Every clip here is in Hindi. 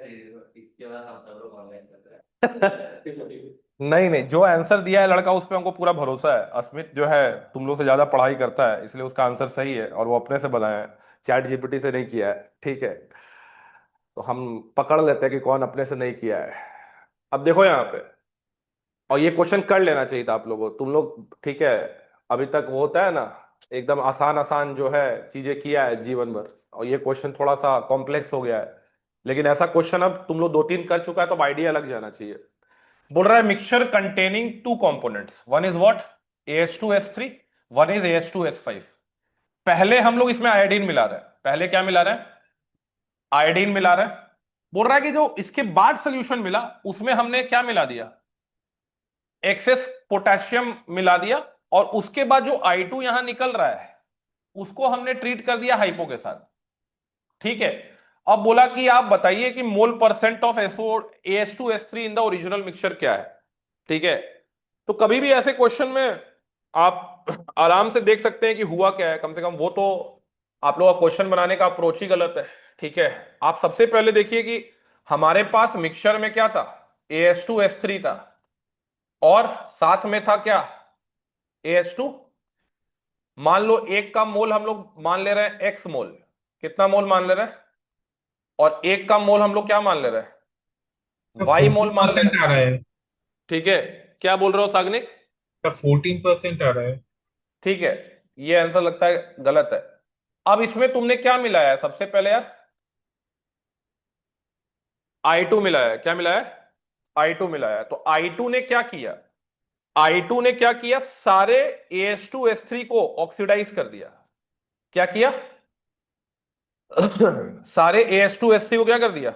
इसके बाद हम सब लोग ऑनलाइन कर रहे हैं। नहीं नहीं, जो आंसर दिया है लड़का उस पे हमको पूरा भरोसा है। अस्मित जो है तुम लोग से ज्यादा पढ़ाई करता है, इसलिए उसका आंसर सही है और वो अपने से बनाया है, चैट जीपीटी से नहीं किया है। ठीक है, तो हम पकड़ लेते हैं कि कौन अपने से नहीं किया है। अब देखो यहाँ पे, और ये क्वेश्चन कर लेना चाहिए था आप लोगों, तुम लोग ठीक है। अभी तक वो होता है ना, एकदम आसान आसान जो है चीजें किया है जीवन भर, और ये क्वेश्चन थोड़ा सा कॉम्प्लेक्स हो गया है। लेकिन ऐसा क्वेश्चन अब तुम लोग दो तीन कर चुका है तो आइडिया लग जाना चाहिए। बोल रहा है mixture containing two components, one is what, AH2S3, one is AH2S5। पहले हम लोग इसमें आयोडीन मिला रहे हैं, पहले क्या मिला रहे हैं, आयोडीन मिला रहे हैं। बोल रहा है कि जो इसके बाद सोल्यूशन मिला उसमें हमने क्या मिला दिया, एक्सेस पोटेशियम मिला दिया। और उसके बाद जो I2 यहां निकल रहा है उसको हमने ट्रीट कर दिया हाइपो के साथ। ठीक है, अब बोला कि आप बताइए कि mole percent of SO AH2S3 in the original mixture क्या है। ठीक है, तो कभी भी ऐसे क्वेश्चन में आप आराम से देख सकते हैं कि हुआ क्या है, कम से कम वो तो आप लोगों का क्वेश्चन बनाने का अप्रोच ही गलत है। ठीक है, आप सबसे पहले देखिए कि हमारे पास मिक्सचर में क्या था, AH2S3 था, और साथ में था क्या, AH2। मान लो एक का मोल हम लोग मान ले रहे हैं एक्स मोल, कितना मोल मान ले रहे हैं, और एक का मोल हम लोग क्या मान ले रहे हैं, सर वाई मोल मान ले रहे 14% हैं। आ रहा है। ठीक है, क्या बोल रहे हो साग्निक। सर 14% आ रहा है। ठीक है, ये आंसर लगता है गलत है। अब इसमें तुमने क्या मिलाया है सबसे पहले यार, I2 मिलाया है, क्या मिलाया है, I2 मिलाया है। तो I2 ने क्या किया, I2 ने क्या किया, सारे AH2S3 को ऑक्सीडाइज कर दिया। क्या किया सारे AH2S3 को क्या कर दिया,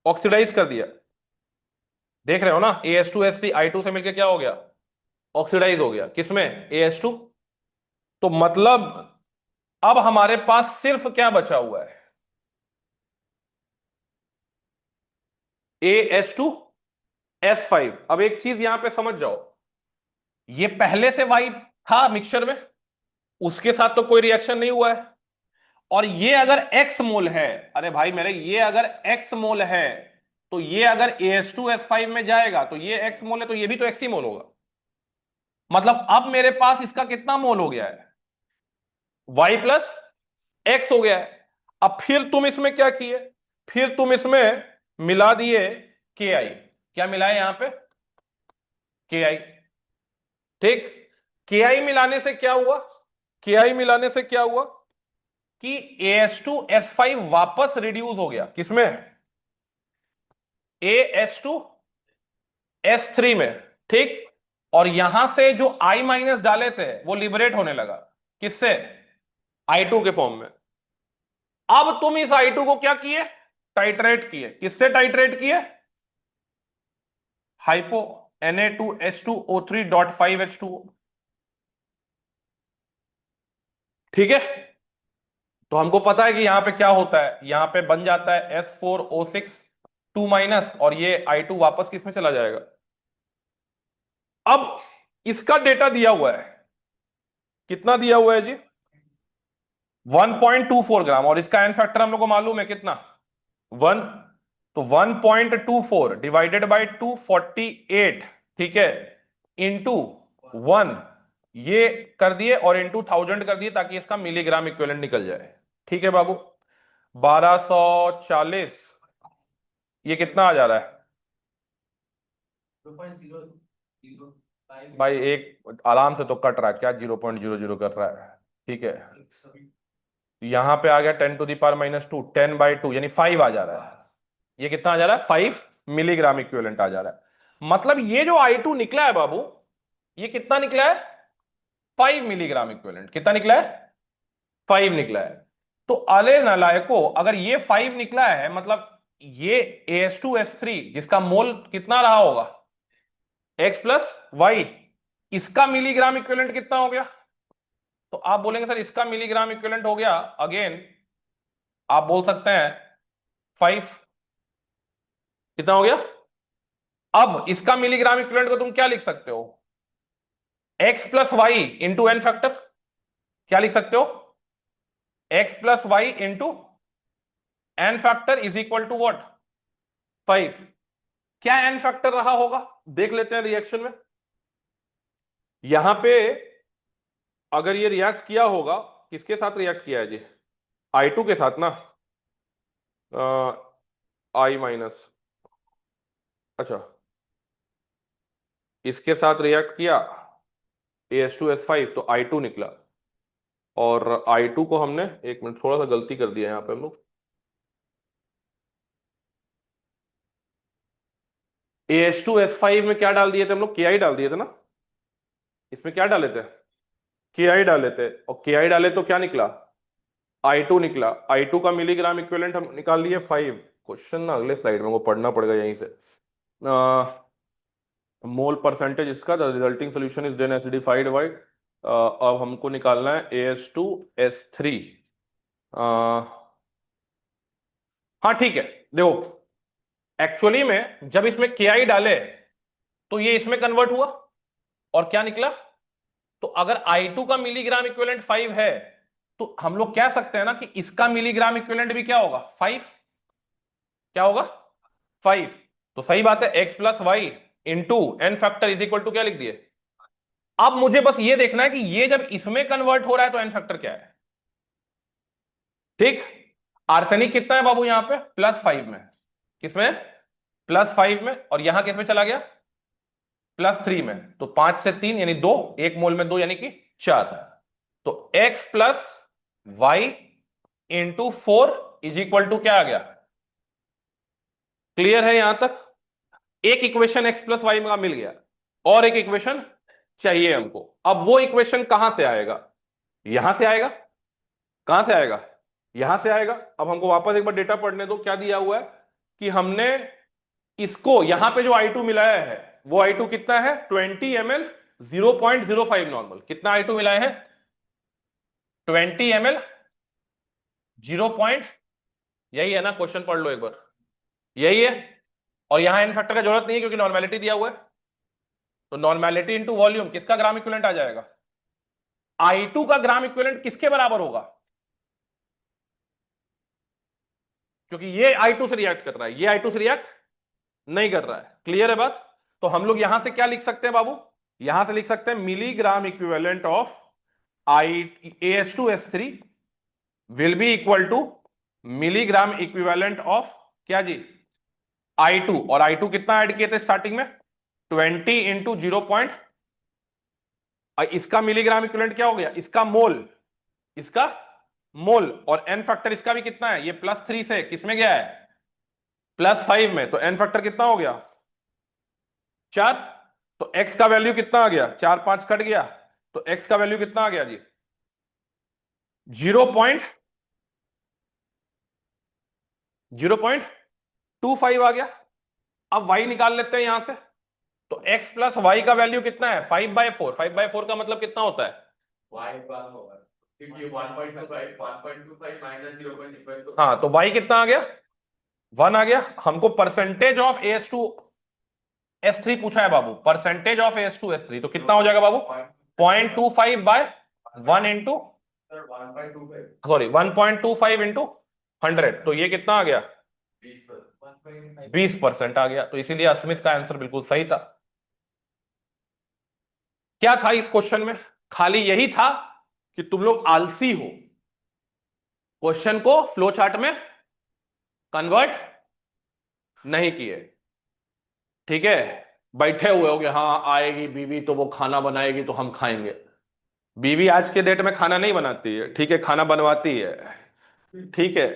ऑक्सीडाइज कर दिया। देख रहे हो ना, AH2S3 I2 से मिलकर क्या हो गया, ऑक्सीडाइज हो गया किसमें, AH2। तो मतलब अब हमारे पास सिर्फ क्या बचा हुआ है, AH2S5। अब एक चीज यहां पे समझ जाओ, ये पहले से वाई था मिक्सचर में, उसके साथ तो कोई रिएक्शन नहीं हुआ है। और ये अगर एक्स मोल है, अरे भाई मेरे, ये अगर एक्स मोल है तो ये अगर AH2S5 में जाएगा तो ये एक्स मोल है, तो ये भी तो एक्स ही मोल होगा। मतलब अब मेरे पास इसका कितना मोल हो गया है, वाई प्लस एक्स हो गया है। अब फिर तुम इसमें क्या किए, फिर तुम इसमें मिला दिए KI। क्या मिलाए यहां पे, KI। ठीक, KI मिलाने से क्या हुआ, KI मिलाने से क्या हुआ कि AH2S5 वापस रिड्यूस हो गया किसमें, AH2S3 में। ठीक, और यहां से जो I माइनस डाले थे वो लिबरेट होने लगा, किससे, I2 के फॉर्म में। अब तुम इस I2 को क्या किए, टाइट्रेट किए, किससे टाइट्रेट किए, हाइपो Na2H2O3.5H2O। ठीक है, तो हमको पता है कि यहां पे क्या होता है, यहां पे बन जाता है S4O6 2 माइनस, और ये I2 वापस किस में चला जाएगा। अब इसका डेटा दिया हुआ है, कितना दिया हुआ है जी, 1.24 ग्राम, और इसका एन फैक्टर हम लोग को मालूम है कितना, 1। तो 1.24 डिवाइडेड बाई 248, ठीक है, इंटू 1, ये कर दिए, और इंटू 1000 कर दिए ताकि इसका मिलीग्राम इक्विवेलेंट निकल जाए। ठीक है बाबू, 1240, ये कितना आ जा रहा है 2.005 भाई, एक आराम से तो कट रहा है, क्या 0.00 कर रहा है। ठीक है, यहां पे आ गया 10⁻², 10/2 यानी 5 आ जा रहा है। ये कितना आ जा रहा है, 5 मिलीग्राम इक्विवेलेंट आ जा रहा है। मतलब ये जो I2 निकला है बाबू, ये कितना निकला है, 5 मिलीग्राम इक्विवेलेंट। कितना निकला है, 5 निकला है। तो अले नालायको, अगर ये 5 निकला है, मतलब ये AH2S3 जिसका मोल कितना रहा होगा, X+Y, इसका मिलीग्राम इक्विवेलेंट कितना हो गया। तो आप बोलेंगे सर इसका मिलीग्राम इक्विवेलेंट हो गया, अगेन आप बोल सकते हैं 5। कितना हो गया, अब इसका मिलीग्राम इक्विवेलेंट को तुम क्या लिख सकते हो, X+Y इंटू एन फैक्टर। क्या लिख सकते हो, X+Y into n factor is equal to what, 5। क्या n फैक्टर रहा होगा, देख लेते हैं रिएक्शन में। यहां पे अगर ये रिएक्ट किया होगा, किसके साथ रिएक्ट किया है जी, I2 के साथ ना, I माइनस, अच्छा, इसके साथ रिएक्ट किया AS2S5 तो I2 निकला। और I2 को हमने, एक मिनट, थोड़ा सा गलती कर दिया यहाँ पे हम लोग, AS2S5 में क्या डाल दिए थे हम लोग, KI डाल दिए थे ना। इसमें क्या डाले थे, KI डाले थे, और KI डाले तो क्या निकला, I2 निकला। I2 का मिलीग्राम इक्विवेलेंट हम निकाल लिए 5। क्वेश्चन ना अगले स्लाइड में, वो पढ़ना पड़ेगा यहीं से। मोल परसेंटेज इसका, the resulting solution is then acidified white. अब हमको निकालना है AS2S3। हाँ ठीक है, देखो एक्चुअली में जब इसमें KI डाले तो ये इसमें कन्वर्ट हुआ, और क्या निकला, तो अगर I2 का मिलीग्राम इक्विवेलेंट 5 है, तो हम लोग कह सकते हैं ना कि इसका मिलीग्राम इक्विवेलेंट भी क्या होगा, 5। क्या होगा, 5। तो सही बात है, x plus y into n factor is equal to क्या लिख दिए। अब मुझे बस ये देखना है कि ये जब इसमें कन्वर्ट हो रहा है तो एन फैक्टर क्या है। ठीक, आर्सेनिक कितना है बाबू यहां पे, +5 में, किसमें, +5 में, और यहां किसमें चला गया, +3 में। तो 5 से 3 यानी 2, 1 मोल में 2 यानी कि 4। तो x plus y into 4 is equal to क्या आ गया। क्लियर है यहां तक, एक इक्वेशन x प्लस वाई का मिल गया, और एक इक्वेशन चाहिए हमको। अब वो इक्वेशन कहां से आएगा, यहां से आएगा। कहां से आएगा, यहां से आएगा। अब हमको वापस एक बार डेटा पढ़ने दो, क्या दिया हुआ है कि हमने इसको यहां पे जो I2 मिलाया है, वो I2 कितना है, 20 ml 0.05 नॉर्मल। कितना I2 मिलाए हैं, 20 ml 0 पॉइंट, यही है ना, क्वेश्चन पढ़ लो एक बार, यही है। और यहां एन फैक्टर का जरूरत नहीं है क्योंकि नॉर्मेलिटी दिया हुआ है। तो नॉर्मेलिटी इंटू वॉल्यूम, किसका ग्राम इक्विवेलेंट आ जाएगा, I2 का ग्राम इक्विवेलेंट किसके बराबर होगा, क्योंकि ये I2 से रिएक्ट कर रहा है, ये I2 से रिएक्ट नहीं कर रहा है। क्लियर है बात। तो हम लोग यहां से क्या लिख सकते हैं बाबू, यहां से लिख सकते हैं milligram equivalent of AS2S3 will be equal to milligram equivalent of क्या जी, I2। और I2 कितना ऐड किए थे स्टार्टिंग में, 20 इंटू 0. इसका मिलीग्राम इक्विवेलेंट क्या हो गया, इसका मोल, इसका मोल, और एन फैक्टर इसका भी कितना है, ये +3 से किसमें गया है, +5 में। तो एन फैक्टर कितना हो गया, 4। तो x का वैल्यू कितना आ गया, 4 5 कट गया, तो x का वैल्यू कितना आ गया जी, 0.25 आ गया। अब y निकाल लेते हैं यहां से। तो x प्लस वाई का वैल्यू कितना है, 5/4। 5/4 का मतलब कितना होता है, y बार होगा क्योंकि 1.25 माइनस 0.25 हाँ, तो y कितना आ गया, 1 आ गया। हमको परसेंटेज ऑफ AS2S3 पूछा है बाबू, परसेंटेज ऑफ AS2S3, तो कितना हो जाएगा बाबू, 0.25/1 इंटू, 1.25 सॉरी 1.25 इंटू 100, तो ये कितना आ गया, 20% आ गया। तो इसीलिए अस्मित का आंसर बिल्कुल सही था। क्या था इस क्वेश्चन में, खाली यही था कि तुम लोग आलसी हो, क्वेश्चन को फ्लो चार्ट में कन्वर्ट नहीं किए। ठीक है, बैठे हुए होगे, हाँ आएगी बीवी तो वो खाना बनाएगी तो हम खाएंगे। बीवी आज के डेट में खाना नहीं बनाती है, ठीक है, खाना बनवाती है। ठीक है,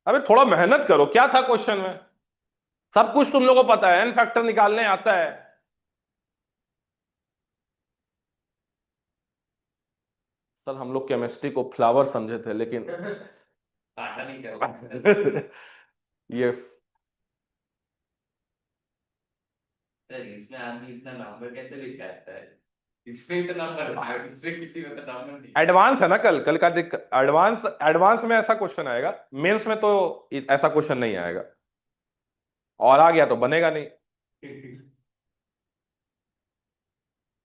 अबे थोड़ा मेहनत करो, क्या था क्वेश्चन में, सब कुछ तुम लोगों को पता है, एन फैक्टर निकालने आता है। सर हम लोग केमिस्ट्री को फ्लावर समझे थे, लेकिन काटा नहीं कर ये इसमें आदमी इतना नंबर कैसे लिख आता है, इसमें इतना नंबर है, इसमें किसी में तो नंबर नहीं। एडवांस है ना, कल कल का एडवांस, एडवांस में ऐसा क्वेश्चन आएगा, मेंस में तो ऐसा क्वेश्चन नहीं आएगा, और आ गया तो बनेगा नहीं।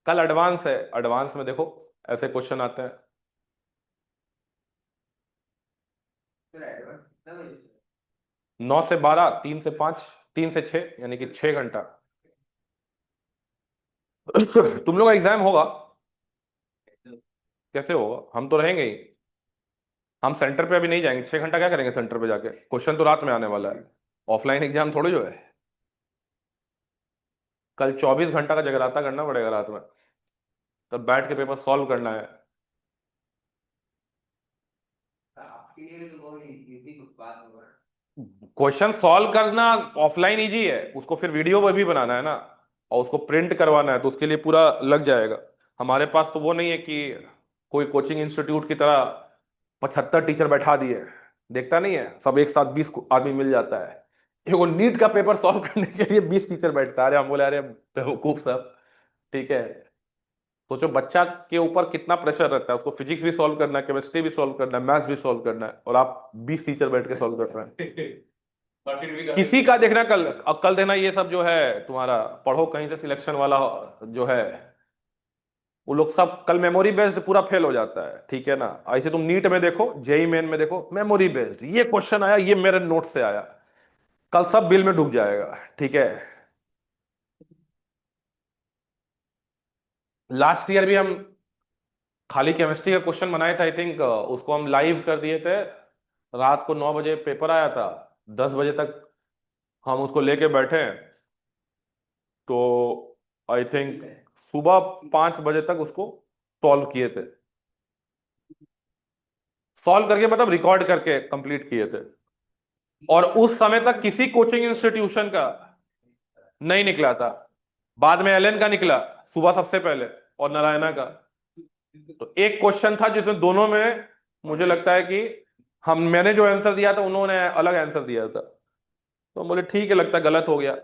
कल एडवांस है, एडवांस में देखो ऐसे क्वेश्चन आते हैं। 9 से 12, 3 से 5, 3 से 6, यानी कि 6 घंटा। तुम लोग का एग्जाम होगा कैसे होगा? हम तो रहेंगे ही। हम सेंटर पे अभी नहीं जाएंगे, 6 घंटा क्या करेंगे सेंटर पे जाके? क्वेश्चन तो रात में आने वाला है। ऑफलाइन एग्जाम थोड़ी जो है। कल 24 घंटा का जगराता करना पड़ेगा रात में, तब बैठ के पेपर सॉल्व करना है। आपके लिए तो बहुत इजी बात होगा। क्वेश्चन सॉल्व करना ऑफलाइन इजी है, उसको फिर वीडियो पर भी बनाना है ना, और उसको प्रिंट करवाना है, तो उसके लिए पूरा लग जाएगा। हमारे पास तो वो नहीं है कि कोई कोचिंग इंस्टीट्यूट की तरह 75 टीचर बैठा दिए। देखता नहीं है, सब एक साथ 20 आदमी मिल जाता है। एगो नीट का पेपर सॉल्व करने के लिए 20 टीचर बैठता है। अरे हम बोले अरे बेवकूफ सब। ठीक है, सोचो बच्चा के ऊपर कितना प्रेशर रहता है, उसको फिजिक्स भी सॉल्व करना है, केमिस्ट्री भी सॉल्व करना है, मैथ्स भी सॉल्व करना है, और आप 20 टीचर बैठ के सॉल्व कर रहे हैं। और फिर भी किसी का देखना कल, अब कल देखना ये सब जो है तुम्हारा पढ़ो कहीं से सिलेक्शन वाला जो है, वो लोग सब कल मेमोरी बेस्ड पूरा फेल हो जाता है। ठीक है ना? ऐसे तुम नीट में देखो, जेई मेन में देखो, मेमोरी बेस्ड, ये क्वेश्चन आया, ये मेरे नोट से आया, कल सब बिल में डूब जाएगा। ठीक है? लास्ट ईयर भी हम खाली केमिस्ट्री का क्वेश्चन बनाए थे, आई थिंक उसको हम लाइव कर दिए थे। रात को 9 बजे पेपर आया था, 10 बजे तक हम उसको लेके बैठे, तो आई थिंक सुबह 5 बजे तक उसको सॉल्व किए थे। सॉल्व करके मतलब रिकॉर्ड करके कंप्लीट किए थे। और उस समय तक किसी कोचिंग इंस्टीट्यूशन का नहीं निकला था। बाद में एलएन का निकला सुबह सबसे पहले, और नारायणा का। तो एक क्वेश्चन था जिसमें दोनों में मुझे लगता है कि हम मैंने जो आंसर दिया था उन्होंने अलग आंसर दिया था, तो हम बोले ठीक है, लगता है गलत हो गया।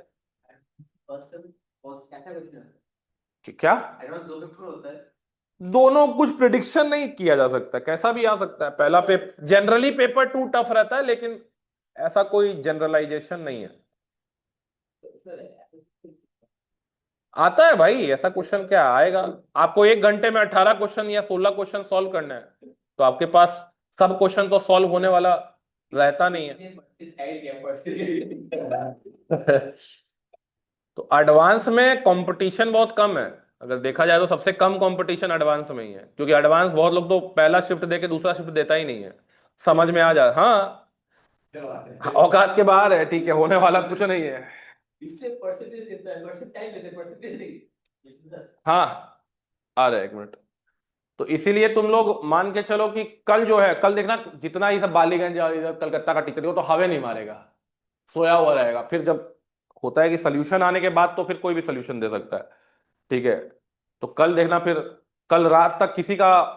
क्या? एडवांस दो पेपर होता है। दोनों कुछ प्रिडिक्शन नहीं किया जा सकता, कैसा भी आ सकता है। पहला पेपर जनरली पेपर 2 टफ रहता है, लेकिन ऐसा कोई जनरलाइजेशन नहीं है। आता है भाई, ऐसा क्वेश्चन क्या आएगा? आपको 1 घंटे में 18 क्वेश्चन या 16 क्वेश्चन सॉल्व करना है, तो आपके पास सब क्वेश्चन तो सॉल्व होने वाला रहता नहीं है। तो एडवांस में कंपटीशन बहुत कम है। अगर देखा जाए तो सबसे कम कंपटीशन एडवांस में ही है, क्योंकि एडवांस बहुत लोग तो पहला शिफ्ट देके दूसरा शिफ्ट देता ही नहीं है। समझ में आ जाए, हाँ, औकात के बाहर है। ठीक है, होने वाला कुछ नहीं है। इसलिए परसेंटेज देता है, परसेंटाइल देते हैं, परसेंटेज नहीं। हाँ, आ रहा है, 1 मिनट। तो इसीलिए तुम लोग मान के चलो कि कल जो है, कल देखना जितना ये सब बालीगंज और इधर कलकत्ता का टीचर, वो तो हवे नहीं मारेगा, सोया हुआ रहेगा। फिर जब होता है कि सोल्यूशन आने के बाद, तो फिर कोई भी सोल्यूशन दे सकता है। ठीक है? तो कल देखना फिर, कल रात तक किसी का,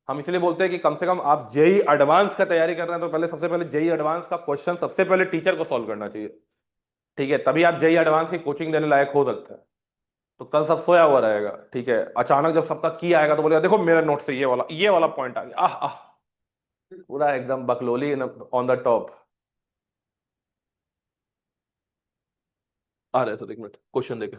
हम इसलिए बोलते हैं कि कम से कम आप जेई एडवांस का तैयारी कर रहे हैं, तो पहले सबसे पहले जेई एडवांस का क्वेश्चन सबसे पहले टीचर को सॉल्व करना चाहिए। ठीक है? तभी आप जेई एडवांस की कोचिंग देने लायक हो सकते हैं। तो कल सब सोया हुआ रहेगा। ठीक है? अचानक जब सबका की आएगा, तो बोलेगा देखो मेरे नोट से ये वाला पॉइंट आ गया, आह आह, पूरा एकदम बकलोली ऑन द टॉप। आ रहे सर, 1 मिनट क्वेश्चन देखे।